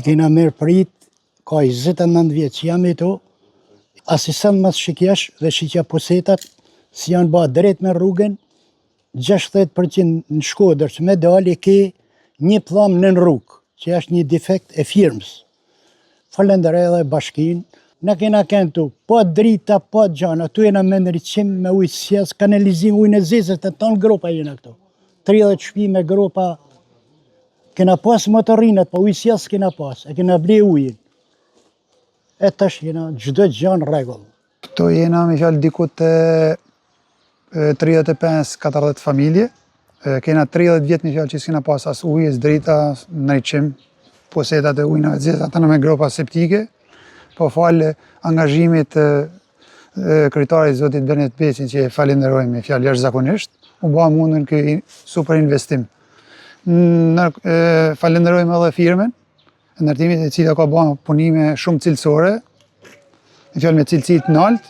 E kena merë prit, ka 29 vjetë që jam e to, asisant mas shikjesh dhe shikja posetat, si janë ba drejt me rrugën, 60% në Shkodër që me dali ke një plam në rrugë, që është një defekt e firmës. Falenderoj edhe bashkin, ne kena kënë tu, pa drita, pa gjana, tu jena me ndryqim, me ujë sjes, kanalizim, ujë në zezët, të tonë gropa jena këto. 30 shpi me gropa, kena pas motorinat, pa ujë sjes kena pas, e kena ble ujin. E tash jena gjdo gjanë regull. Këto jena me fjallë dikut të 35-40 familje. Kena 30 vjetë me fjallë që s'kena pas as ujë, as drita, ndryqim, posetat e ujnave të zezët, ata në me gropa septike. Po falë angazhimit kryetarit Zotit Benet Beçin, që e falenderojmë me fjalë jashtëzakonisht, u bë mundën ky super investim. Falenderojmë edhe firmën e ndërtimit, e cila ka bërë punime shumë cilësore, me fjalë me cilësi të lartë,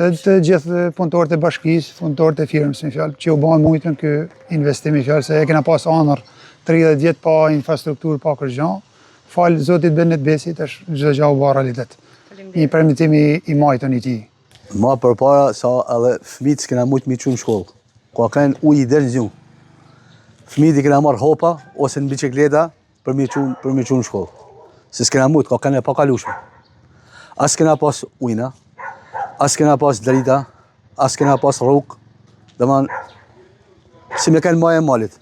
edhe të gjithë punëtorët e bashkisë, punëtorët e firmës, me fjalë që u bë mundën ky investim, me fjalë se e kena pas anër 30 vjet pa infrastrukturë, pa kërgjë. Falë Zotit Benet Beçit, është çdo gjë u bë realitet. Një permitim i majtën i tij. Ma përpara sa edhe fëmijët s'kena mujt mi çu në shkollë. Ka kanë ujë deri në gjumë. Fëmijët i kena marrë hopa ose në bicikleta për mi çu në shkollë. Se s'kena mujt, ka kanë e pakalueshme. As kena pas ujna, as kena pas drita, as kena pas rrugë. Domthon si me kanë majë malit.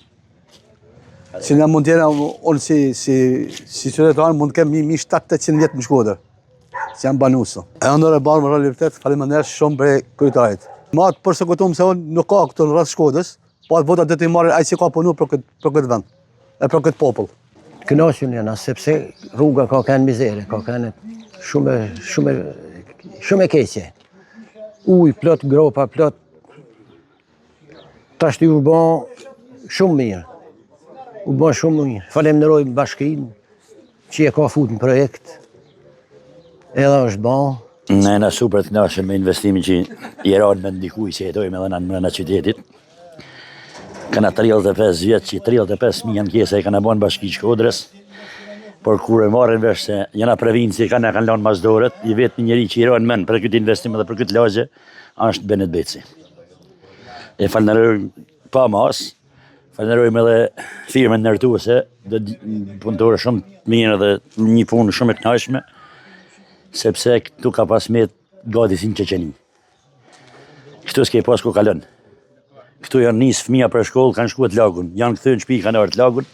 Si në mund tjena, unë si qytetar mund të kem 700-800 vjetë në Shkodër, si jam banusë. E ndër e barë më realitet, faleminderit shumë për kryetarit. Ma të përsekutum se unë nuk ka këtu në rreth Shkodës, po atë votat dhe të i marrë ai që ka punu për këtë vend, e për këtë popull. Kënaqur jena, sepse rruga ka kanë mizere, ka kanë shumë e keqe. Ujë, plot gropa, plot. Tash ti u bën shumë mirë. U bën shumë mirë. Falenderoj bashkinë që e ka fut në projekt. Edhe është bën. Ne jena super të kënaqur me investimin që i ranë me ndikuj që jetojmë edhe në mbrëmje qytetit. Kana 35 vjet që 35.000 ankesa e kana bën bashki Shkodrës. Por kur e marrin vesh se jena provinci kanë lënë masdorët, i vetmi njeri që i ranë mend për këtë investim dhe për këtë lagje është Benet Beçi. E falenderoj pa mas. Falenderojmë edhe firmën ndërtuese, punëtorë shumë të mirë dhe një punë shumë e kënaqshme, sepse këtu ka pas met gati si në Çeçeni. Këtu s'ke pas ku kalon. Këtu janë nis fëmija për shkollë, kanë shkuar të lagun, janë kthyer në shtëpi, kanë ardhur të lagun.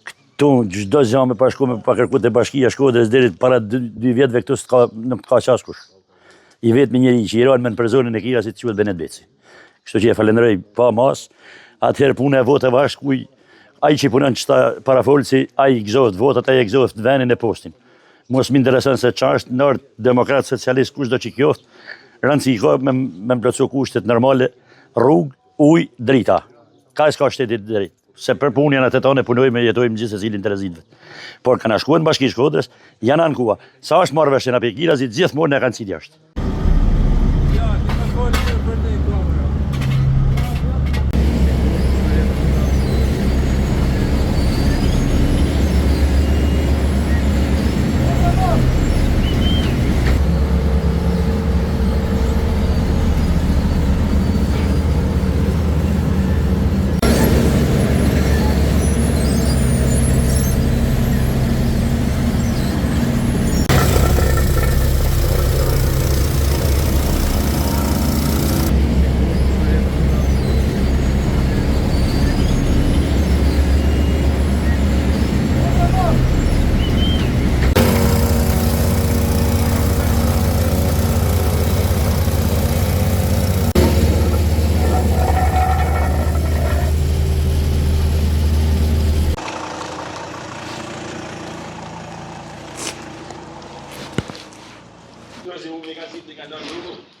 Këtu çdo gjë me pa kërkuar te bashkia Shkodrës deri para 2 vjetëve këtu nuk ka qaskush. I vetmi njeri që i ranë men për zonën e Kirasit quhet Benet Beçi. Kështu që e falenderoj pa mas. Atëherë punë e votave është kuj, ai që punon qëta parafolci, ai gëzohet votat, ai gëzohet venin e postin. Mos m'intereson se qa është nërë demokrat, socialist, kush do që kjoft, rëndësi ka me mplotësu kushtet normale, rrugë, ujë, drita. Ka s'ka shtetit drejt. Se për punën atë tonë punojmë, jetojmë gjithë se cilin të rezidve. Por kanë shkuar në bashki Shkodrës, janë ankua. Sa është marrë vesh në Kirasit, gjithmonë e kanë si jashtë. Noi siamo obbligati a